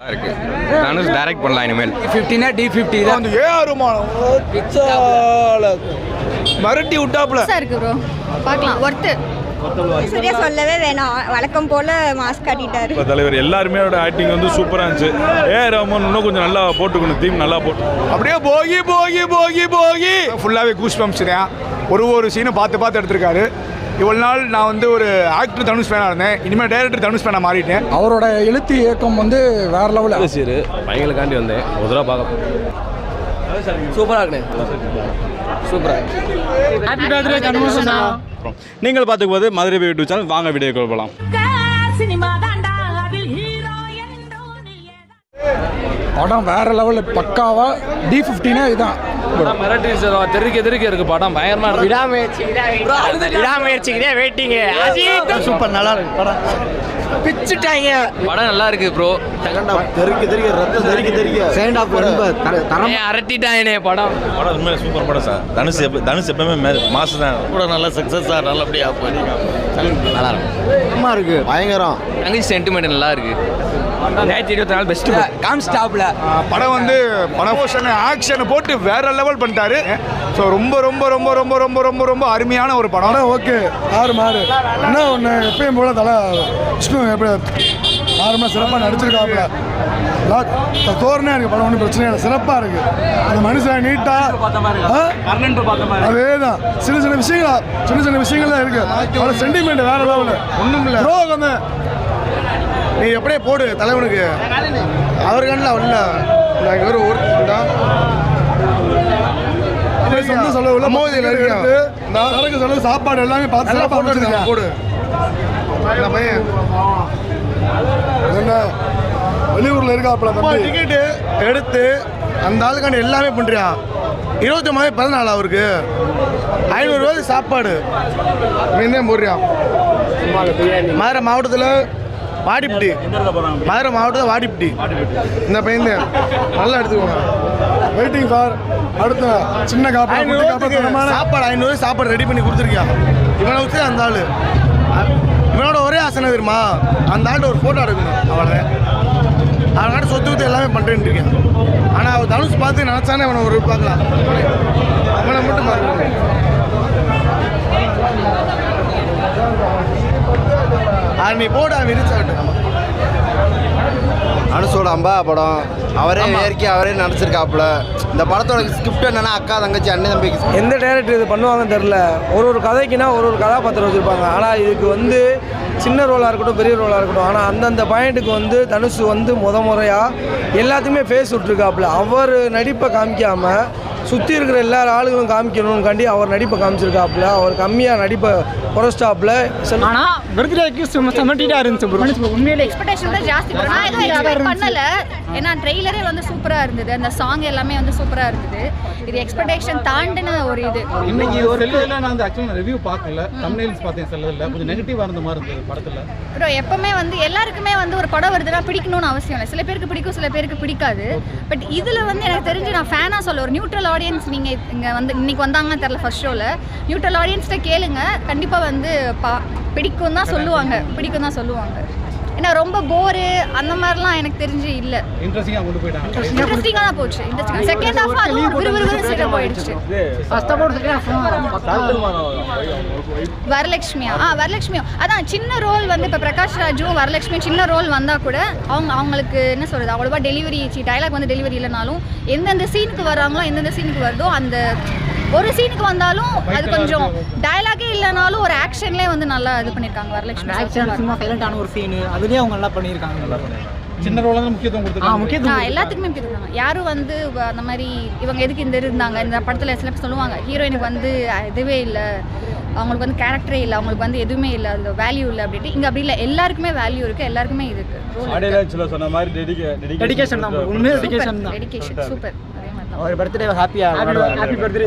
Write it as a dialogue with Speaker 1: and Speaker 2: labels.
Speaker 1: இருக்கு தனுஷ் டைரக்ட் பண்ணலாம் இனிமேல்.
Speaker 2: D15 D50 தான்
Speaker 3: அந்த ஏறுமானம் பிச்சால மரட்டி விட்டாப்ல
Speaker 4: இருக்கு ப்ரோ, பார்க்கலாம். ஒர்த்து
Speaker 5: சரியா சொல்லவே வேணாம், வழக்கம் போல மாஸ்க் காட்டிட்டாரு.
Speaker 6: தலைவர் எல்லாருமே ஆக்டிங் வந்து சூப்பரா இருந்துச்சு. ரஹ்மான் இன்னும் கொஞ்சம் நல்லா போட்டுக்கணும், தீம் நல்லா போட்டு
Speaker 3: அப்படியே போகி போகி போகி போகி ஃபுல்லாவே கூஸ் பம்ப்ஸ் தான். ஒரு சீனை பார்த்து எடுத்திருக்காரு. இவ்வளவு நாள் நான் வந்து ஒரு ஆக்டர் தனுஷ் ஃபேனாக இருந்தேன், இனிமேல் டைரக்டர் தனுஷ் ஃபேனாக மாறிட்டேன்.
Speaker 2: அவரோட எழுத்து இயக்கம் வந்து வேற லெவலில்
Speaker 1: சரி பையங்களுக்காண்டி வந்தேன் ஒரு தடவை பார்க்க.
Speaker 2: சூப்பராக இருக்குண்ணே, சூப்பராக.
Speaker 4: Happy birthday Dhanush.
Speaker 6: நீங்கள் பார்த்துக்கும்போது மதுரை யூடியூப் சேனல் வாங்க வீடியோ போகலாம்.
Speaker 2: படம் வேற லெவலில் பக்காவா. D15 இதுதான்
Speaker 1: மிரட்டி தெருக்க இருக்கு படம் பயங்கரமா இருக்கு.
Speaker 2: விடாமுயற்சிக்கிட்டே வெயிட்டிங். சூப்பர், நல்லா இருக்கு படம். பிச்சுட்டாங்க.
Speaker 1: படம் நல்லா இருக்கு ப்ரோ. அரட்டிட்டானே படம்.
Speaker 7: படம் உண்மையில சூப்பர் படம் சார். தனுஷ் எப்பவுமே மாசம் தான் கூட நல்லா சக்ஸஸ் சார். நல்லபடியா
Speaker 1: நல்லா இருக்கும்,
Speaker 2: இருக்கு பயங்கரம்.
Speaker 1: தங்கச்சி சென்டிமெண்ட் நல்லா இருக்கு. 2024 பெஸ்ட்
Speaker 2: கான்ஸ்டாப்ல
Speaker 3: படம் வந்து படம் ஆக்ஷனை போட்டு வேற லெவல் பண்ணிட்டாரு. ஸோ ரொம்ப ரொம்ப ரொம்ப ரொம்ப ரொம்ப ரொம்ப ரொம்ப அருமையான ஒரு படம்.
Speaker 8: ஓகே, மாறு என்ன ஒன்று எப்பயும் போல தலை விஷ்ணு எப்படி ஆறுமா சிறப்பாக நடிச்சிருக்காப்புல. தோரணே இருக்கு படம், ஒன்றும் பிரச்சனை இல்லை, சிறப்பாக இருக்கு. அந்த மனுஷன் நீட்டாக அதே தான். சின்ன விஷயங்கள் தான் இருக்கு. அவரோட சென்டிமெண்ட் வேற லெவலில் ஒன்றும் இல்லை. வந்து நீ எப்படியே போடு தலைவனுக்கு, அவர் கண்ணில் ஒன்றும் நாங்கள் ஒரு சொந்த செலவு மோதியில் இருக்கு. நடக்க செலவு சாப்பாடு எல்லாமே பார்த்து போட்டு போடு. பையன் என்ன வெளியூரில் இருக்காப்புல டிக்கெட்டு எடுத்து அந்த ஆளுக்காண்டி எல்லாமே பண்ணுறியா. 29 பிறந்தநாள் அவருக்கு 500 ரூபாய்க்கு சாப்பாடு மீன் போடுறியா. மதுரை மாவட்டத்தில் வாடிப்பட்டி, மதுரை மாவட்டத்தில் வாடிப்பட்டி. இந்த பையன் நல்லா எடுத்துக்கோங்க. வெயிட்டிங் ஃபார் அடுத்த சின்ன காப்பாடு. சாப்பாடு 500 சாப்பாடு ரெடி பண்ணி கொடுத்துருக்கியா. இவனை வச்சு அந்த ஆள், இவனோட ஒரே ஆசனை தெரியுமா, அந்த ஆள்கிட்ட ஒரு ஃபோட்டோ எடுக்கணும். அவனை அவனாட்ட சொத்து வித்து எல்லாமே பண்ணுறேன்னு இருக்கேன். ஆனால் அவர் தனுஷ் பார்த்து நினச்சானே அவனை ஒரு பார்க்கலாம். அவனை மட்டும் பார்க்கணும். நீ போட விரிச்சாகட்டும்.
Speaker 9: தனுஷோட அம்பா படம் அவரே இயற்கை அவரே நடிச்சிருக்காப்புல. இந்த படத்தோட ஸ்கிரிப்ட் என்னன்னா அக்கா தங்கச்சி அண்ணன் தம்பிக்கு
Speaker 2: எந்த டைரக்டர் இது பண்ணுவாங்கன்னு தெரில. ஒரு கதைக்குன்னா ஒரு கதாபாத்திரம் வச்சுருப்பாங்க. ஆனால் இதுக்கு வந்து சின்ன ரோலாக இருக்கட்டும் பெரிய ரோலாக இருக்கட்டும், ஆனால் அந்தந்த பாயிண்ட்டுக்கு வந்து தனுஷ் வந்து முறையாக எல்லாத்தையுமே ஃபேஸ் விட்ருக்காப்புல. அவர் நடிப்பை காமிக்காமல் சுற்றி இருக்கிற எல்லா ஆளுகளும் காமிக்கணும்னு அவர் நடிப்பை காமிச்சிருக்காப்புல. அவர் கம்மியாக நடிப்பை குறைச்சிட்டாப்புல. ஆனால் பர்த்டேக்கு செமட்டிட்டாக இருந்துச்சு.
Speaker 4: உண்மையில எக்ஸ்பெக்டேஷன் தான் ஜாஸ்தி. நான் எதுவும் எக்ஸ்பெக்ட் பண்ணல, ஏன்னா ட்ரெய்லரே வந்து சூப்பராக இருந்தது, அந்த சாங் எல்லாமே வந்து சூப்பராக இருந்தது. இது எக்ஸ்பெக்டேஷன் தாண்டின ஒரு இது.
Speaker 10: இன்னைக்கு ஒரு செல்லுல நான் வந்து ஆக்சுவலா ரிவ்யூ பார்க்கல, தம்ப்நெயில்ஸ் பார்த்தேன். செல்லுல கொஞ்சம் நெகட்டிவா இருந்த மாதிரி இருந்தது படத்துல.
Speaker 4: ப்ரோ எப்பவுமே வந்து எல்லாருக்குமே வந்து ஒரு படம் வருதுன்னா பிடிக்கணும்னு அவசியம் இல்லை. சில பேருக்கு பிடிக்கும், சில பேருக்கு பிடிக்காது. பட் இதில் வந்து எனக்கு தெரிஞ்சு நான் ஃபேனாக சொல்ல, ஒரு நியூட்ரல் ஆடியன்ஸ் நீங்கள் இங்கே வந்து இன்னைக்கு வந்தாங்கன்னு தெரில, ஃபர்ஸ்ட் ஷோவில் நியூட்ரல் ஆடியன்ஸ்கிட்ட கேளுங்க, கண்டிப்பாக வந்து பிடிக்கும் தான் சொல்லுவாங்க. ஏன்னா ரொம்ப போரு அந்த மாதிரிலாம் எனக்கு தெரிஞ்சு இல்லை. இன்ட்ரெஸ்டிங்காக தான் போச்சு. செகண்ட் ஹாஃப் அது ஒரு விறுவிறுன்னு சீக்கிரம் போயிடுச்சு. வரலட்சுமியா அதான் சின்ன ரோல் வந்து இப்போ பிரகாஷ் ராஜும் வரலட்சுமியும் சின்ன ரோல் வந்தால் கூட அவங்களுக்கு என்ன சொல்கிறது, அவ்வளோவா டெலிவரி டைலாக் வந்து டெலிவரி இல்லைனாலும் எந்தெந்த சீனுக்கு வர்றாங்களோ எந்தெந்த சீனுக்கு வருதோ அந்த ஒரு சீனுக்கு வந்தாலும் அது கொஞ்சம் டயலாகே இல்லைனாலும் ஒரு ஆக்ஷன்லேயே வந்து நல்லா இது பண்ணியிருக்காங்க வரலட்சுமி.
Speaker 2: சைலண்டான ஒரு சீனு அதுலேயே அவங்க நல்லா பண்ணியிருக்காங்க.
Speaker 10: சின்ன ரோல தான் முக்கியத்துவம் கொடுத்துருக்காங்க.
Speaker 4: எல்லாத்துக்குமே முக்கியத்துவம். யாரும் வந்து அந்த மாதிரி இவங்க எதுக்கு இந்த இருந்தாங்க இந்த படத்தில் சில சொல்லுவாங்க, ஹீரோயினுக்கு வந்து இதுவே இல்லை, அவங்களுக்கு வந்து கேரக்டரே இல்லை, அவங்களுக்கு வந்து எதுவுமே இல்லை, அந்த வேல்யூ இல்லை அப்படின்ட்டு. இங்கே அப்படி இல்லை, எல்லாருக்குமே வேல்யூ இருக்குது, எல்லாருக்குமே இருக்குது.
Speaker 6: சொன்ன மாதிரி
Speaker 4: டெடிகேஷன் சூப்பர். அதே மாதிரி
Speaker 2: பர்த்டே ஹாப்பி பர்த்டே.